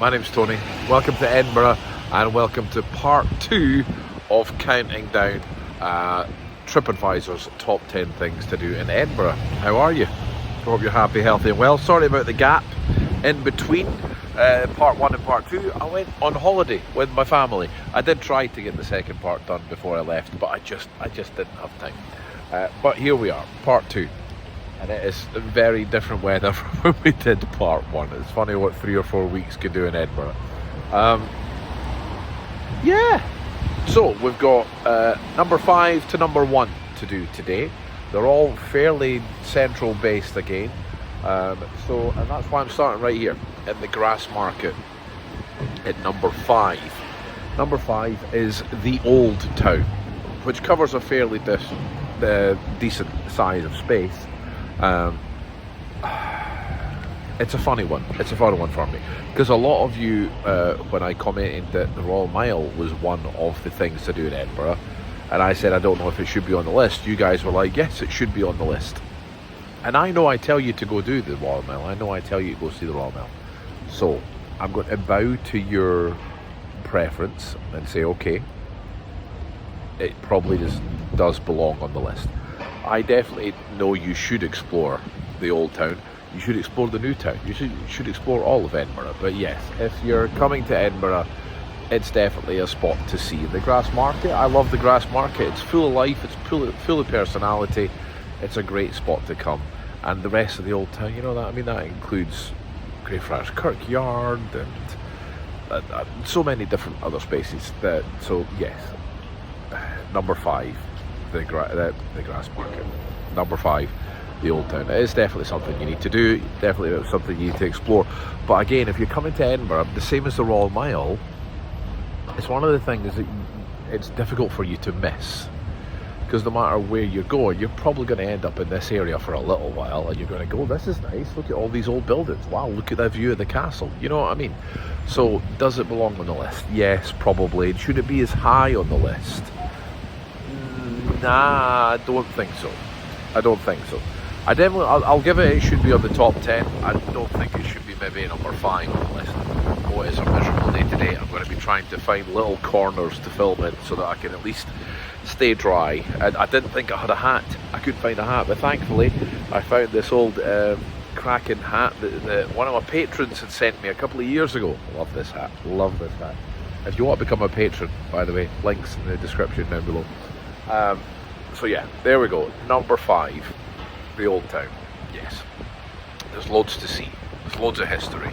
My name's Tony. Welcome to Edinburgh and welcome to part 2 of counting down TripAdvisor's top 10 things to do in Edinburgh. How are you? Hope you're happy, healthy and well. Sorry about the gap in between part 1 and part 2. I went on holiday with my family. I did try to get the second part done before I left, but I just didn't have time. But here we are, part 2. And it is very different weather from when we did part 1. It's funny what 3 or 4 weeks could do in Edinburgh. Yeah. So we've got number 5 to number 1 to do today. They're all fairly central based again. And that's why I'm starting right here in the Grass Market at number 5. Number 5 is the Old Town, which covers a fairly decent size of space. It's a funny one. It's a fun one for me because a lot of you, when I commented that the Royal Mile was one of the things to do in Edinburgh, and I said I don't know if it should be on the list, you guys were like, yes, it should be on the list. And I know I tell you to go do the Royal Mile. I know I tell you to go see the Royal Mile. So I'm going to bow to your preference and say, okay, it probably does belong on the list. I definitely know you should explore the Old Town. You should explore the New Town. You should explore all of Edinburgh. But yes, if you're coming to Edinburgh, it's definitely a spot to see. The Grass Market, I love the Grass Market. It's full of life. It's full of personality. It's a great spot to come. And the rest of the Old Town, you know that. I mean, that includes Greyfriars Kirkyard and so many different other spaces. So yes, number 5. The Grass Market. Number 5, the Old Town. It is definitely something you need to do, definitely something you need to explore. But again, if you're coming to Edinburgh, the same as the Royal Mile, it's one of the things that it's difficult for you to miss. Because no matter where you're going, you're probably going to end up in this area for a little while and you're going to go, this is nice, look at all these old buildings, wow, look at that view of the castle, you know what I mean? So, does it belong on the list? Yes, probably. Should it be as high on the list? Nah, I don't think so. I'll give it should be on the top 10. I don't think it should be maybe number 5 on the list. Oh, it is a miserable day today. I'm going to be trying to find little corners to film in so that I can at least stay dry. I didn't think I had a hat. I couldn't find a hat, but thankfully I found this old cracking hat that one of my patrons had sent me a couple of years ago. Love this hat. Love this hat. If you want to become a patron, by the way, links in the description down below. So yeah, there we go. Number 5, the Old Town. Yes, there's loads to see. There's loads of history.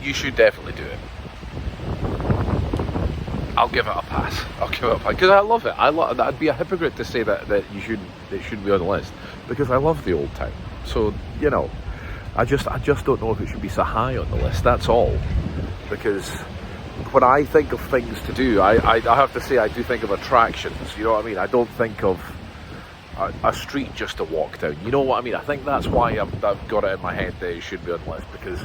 You should definitely do it. I'll give it a pass. Because I love it. I'd be a hypocrite to say that it shouldn't be on the list because I love the Old Town. So you know, I just don't know if it should be so high on the list. That's all. Because when I think of things to do, I have to say I do think of attractions, you know what I mean? I don't think of a street just to walk down, you know what I mean? I think that's why I've got it in my head that it should be on the list, because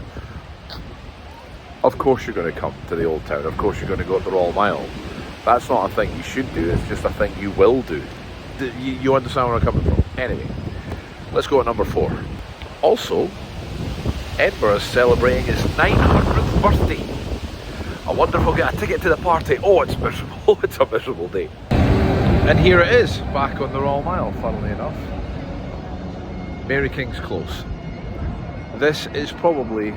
of course you're going to come to the Old Town, of course you're going to go to the Royal Mile. That's not a thing you should do, it's just a thing you will do. You understand where I'm coming from? Anyway, let's go at number 4. Also, Edinburgh is celebrating its 900th birthday. I wonder if I'll get a ticket to the party. Oh, it's miserable. It's a miserable day. And here it is, back on the Royal Mile, funnily enough. Mary King's Close. This is probably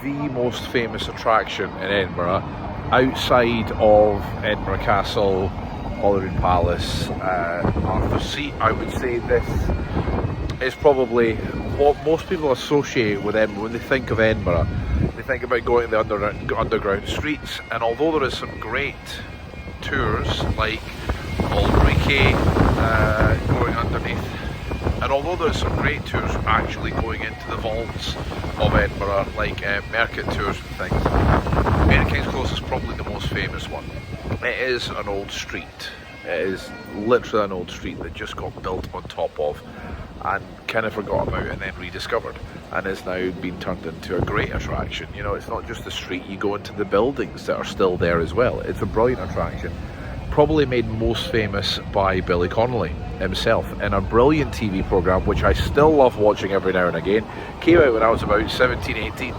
the most famous attraction in Edinburgh, outside of Edinburgh Castle, Holyrood Palace, Arthur's Seat. I would say this is probably what most people associate with Edinburgh when they think of Edinburgh. They think about going to the underground streets, and although there is some great tours like Albury Quay going underneath, and although there's some great tours actually going into the vaults of Edinburgh like Mercat tours and things, Mary King's Close is probably the most famous one. It is an old street. It is literally an old street that just got built on top of and kind of forgot about and then rediscovered, and is now been turned into a great attraction. You know, it's not just the street, you go into the buildings that are still there as well. It's a brilliant attraction, probably made most famous by Billy Connolly himself in a brilliant TV programme which I still love watching every now and again. Came out when I was about 17, 18,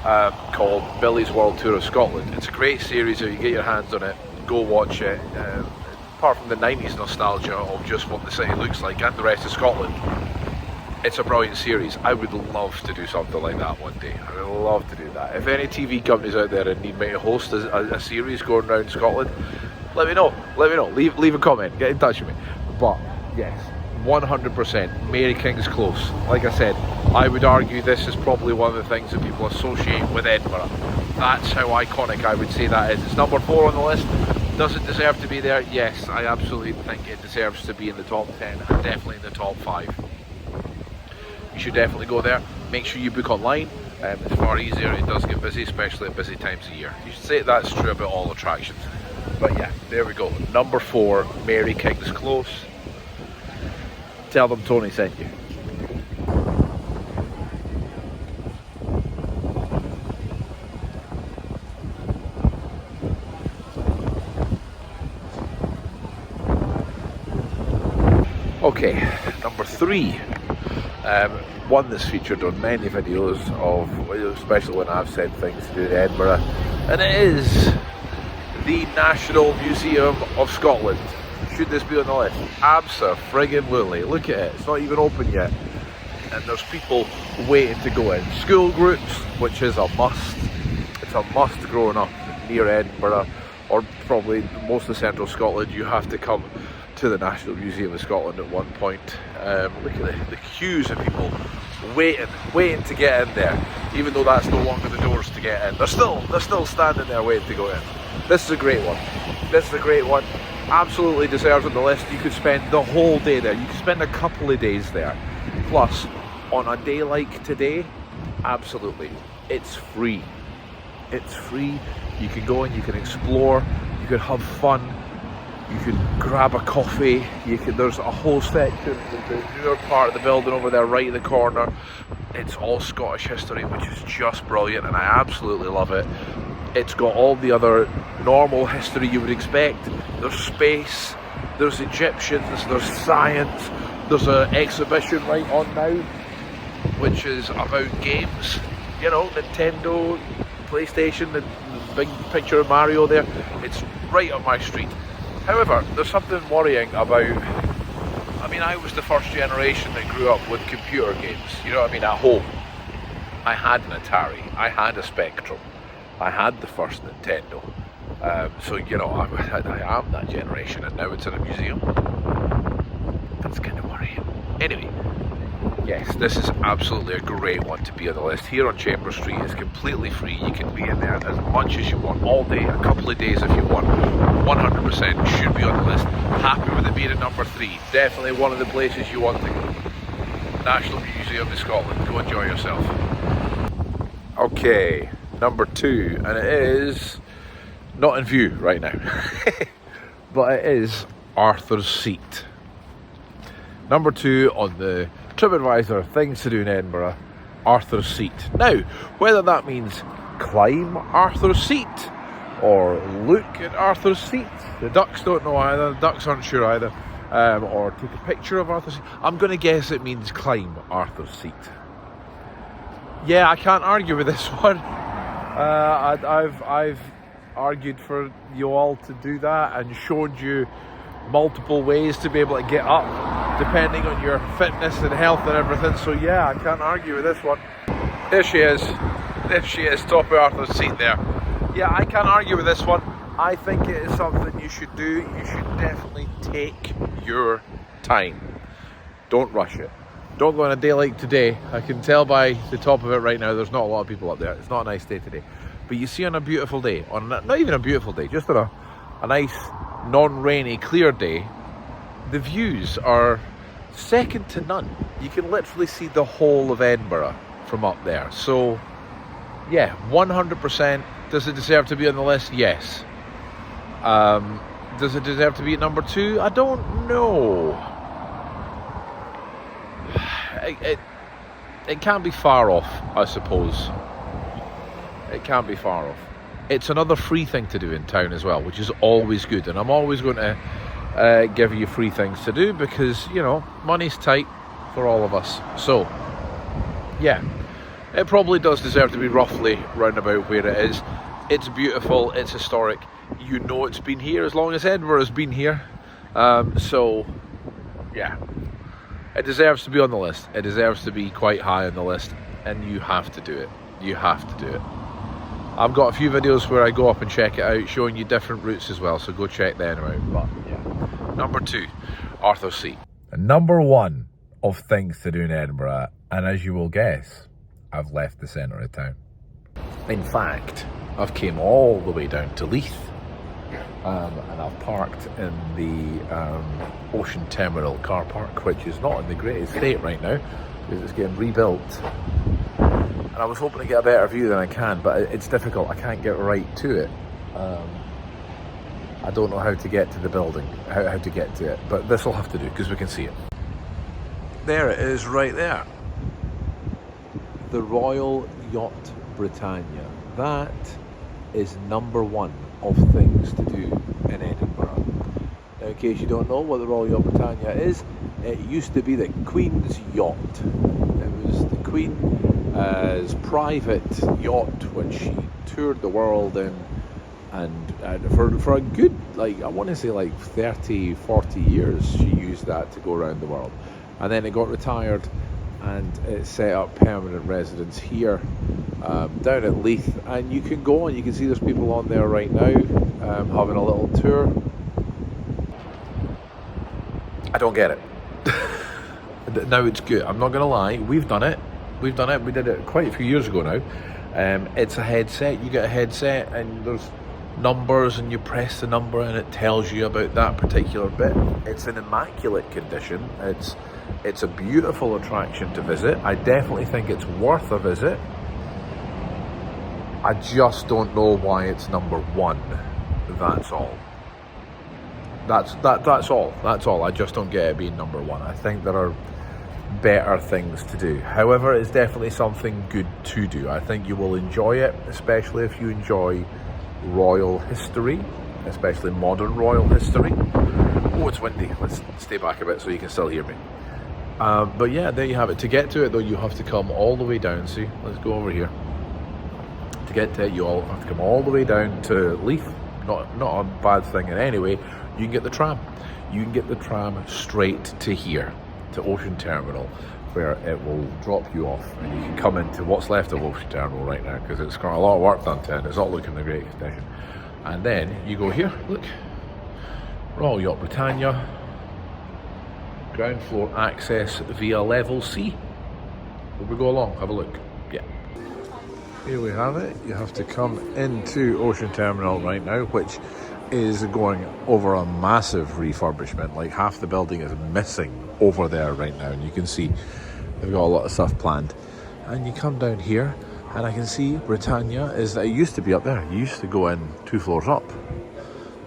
called Billy's World Tour of Scotland. It's a great series. If you get your hands on it, go watch it. Apart from the 90s nostalgia of just what the city looks like and the rest of Scotland, it's a brilliant series. I would love to do something like that one day. I would love to do that. If any TV companies out there and need me to host a series going around Scotland, let me know. Let me know. Leave a comment. Get in touch with me. But yes, 100% Mary King's Close. Like I said, I would argue this is probably one of the things that people associate with Edinburgh. That's how iconic I would say that is. It's number 4 on the list. Does it deserve to be there? Yes, I absolutely think it deserves to be in the top 10 and definitely in the top 5. You should definitely go there. Make sure you book online. It's far easier. It does get busy, especially at busy times of year. You should say that's true about all attractions. But yeah, there we go. Number 4, Mary King's Close. Tell them Tony sent you. Okay, number 3. One that's featured on many videos of, especially when I've said things to do in Edinburgh, and it is the National Museum of Scotland. Should this be on the list? Abso-friggin-lutely. Look at it, it's not even open yet. And there's people waiting to go in. School groups, which is a must. It's a must growing up near Edinburgh, or probably most of central Scotland. You have to come to the National Museum of Scotland at one point. Look at the queues of people waiting to get in there, even though that's no longer the doors to get in. They're still standing there waiting to go in. This is a great one. This is a great one. Absolutely deserves on the list. You could spend the whole day there. You could spend a couple of days there. Plus, on a day like today, absolutely, it's free. It's free. You can go and you can explore. You can have fun. You can grab a coffee. There's a whole section, the newer part of the building over there, right in the corner. It's all Scottish history, which is just brilliant, and I absolutely love it. It's got all the other normal history you would expect. There's space, there's Egyptians, there's science, there's an exhibition right on now, which is about games. You know, Nintendo, PlayStation, the big picture of Mario there. It's right up my street. However, there's something worrying about, I mean, I was the first generation that grew up with computer games, you know what I mean, at home. I had an Atari, I had a Spectrum, I had the first Nintendo. So, you know, I am that generation, and now it's in a museum. That's kind of worrying. Anyway, yes, this is absolutely a great one to be on the list. Here on Chambers Street, it's completely free. You can be in there as much as you want, all day, a couple of days if you want. 100% should be on the list. Happy with it being at number 3. Definitely one of the places you want to go. National Museum of Scotland. Go enjoy yourself. Okay, number 2, and it is not in view right now, but it is Arthur's Seat. Number 2 on the TripAdvisor things to do in Edinburgh, Arthur's Seat. Now, whether that means climb Arthur's Seat or look at Arthur's Seat, the ducks don't know either, the ducks aren't sure either, or take a picture of Arthur's Seat. I'm going to guess it means climb Arthur's Seat. Yeah, I can't argue with this one. I've argued for you all to do that and showed you multiple ways to be able to get up depending on your fitness and health and everything, so yeah, I can't argue with this one. There she is, top of Arthur's Seat there. Yeah, I can't argue with this one. I think it is something you should do. You should definitely take your time. Don't rush it. Don't go on a day like today. I can tell by the top of it right now there's not a lot of people up there. It's not a nice day today. But you see, on a beautiful day, not even a beautiful day, just on a nice non-rainy clear day, the views are second to none. You can literally see the whole of Edinburgh from up there. So yeah, 100%. Does it deserve to be on the list? Yes. Does it deserve to be at number 2? I don't know. It can't be far off, I suppose. It can't be far off. It's another free thing to do in town as well, which is always good. And I'm always going to give you free things to do because, you know, money's tight for all of us. So, yeah, It probably does deserve to be roughly round about where it is. It's beautiful, it's historic. You know it's been here as long as Edinburgh has been here. So, yeah. It deserves to be on the list. It deserves to be quite high on the list. And you have to do it. You have to do it. I've got a few videos where I go up and check it out, showing you different routes as well. So go check them out. But, yeah. Number 2, Arthur's Seat. Number 1 of things to do in Edinburgh. And as you will guess, I've left the centre of town. In fact, I've came all the way down to Leith, and I've parked in the Ocean Terminal car park, which is not in the greatest state right now because it's getting rebuilt. And I was hoping to get a better view than I can, but it's difficult. I can't get right to it. I don't know how to get to the building, how to get to it, but this will have to do because we can see it. There it is, right there. The Royal Yacht Britannia. That is number 1 of things to do in Edinburgh. Now, in case you don't know what the Royal Yacht Britannia is, it used to be the Queen's yacht. It was the Queen's private yacht when she toured the world in, and for a good, like, I want to say like 30, 40 years she used that to go around the world. And then it got retired and it set up permanent residence here down at Leith, and you can go and you can see there's people on there right now having a little tour. I don't get it. Now it's good, I'm not gonna lie, we've done it, we did it quite a few years ago now. It's a headset, you get a headset and there's numbers and you press the number and it tells you about that particular bit. It's in immaculate condition. It's a beautiful attraction to visit. I definitely think it's worth a visit. I just don't know why it's number 1. That's all. That's all. I just don't get it being number 1. I think there are better things to do. However, it's definitely something good to do. I think you will enjoy it, especially if you enjoy royal history, especially modern royal history. Oh, it's windy. Let's stay back a bit so you can still hear me. But yeah, there you have it. To get to it though, you have to come all the way down. See, let's go over here. To get to it, you all have to come all the way down to Leith. Not a bad thing in any way. You can get the tram. You can get the tram straight to here, to Ocean Terminal, where it will drop you off and you can come into what's left of Ocean Terminal right now because it's got a lot of work done to it and it's not looking in great condition. And then you go here, look, Royal Yacht Britannia, ground floor access via level C. Will we go along, have a look? Yeah. Here we have it. You have to come into Ocean Terminal right now, which is going over a massive refurbishment. Like half the building is missing over there right now, and you can see they've got a lot of stuff planned. And you come down here and I can see Britannia is, it used to be up there. You used to go in 2 floors up,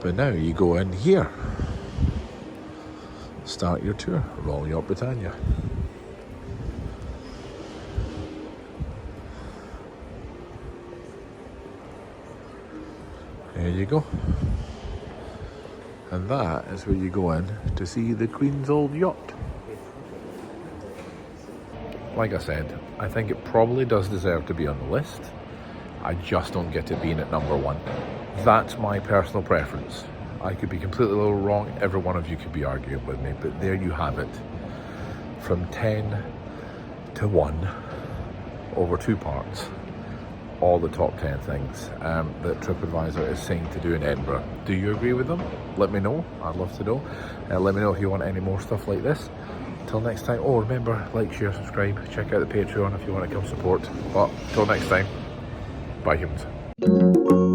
but now you go in here. Start your tour, Royal Yacht Britannia. There you go. And that is where you go in to see the Queen's old yacht. Like I said, I think it probably does deserve to be on the list. I just don't get it being at number 1. That's my personal preference. I could be completely wrong. Every one of you could be arguing with me, but there you have it. From 10 to 1 over 2 parts. All the top 10 things that TripAdvisor is saying to do in Edinburgh. Do you agree with them? Let me know. I'd love to know. Let me know if you want any more stuff like this. Until next time. Oh, remember, like, share, subscribe. Check out the Patreon if you want to come support. But until next time, bye humans.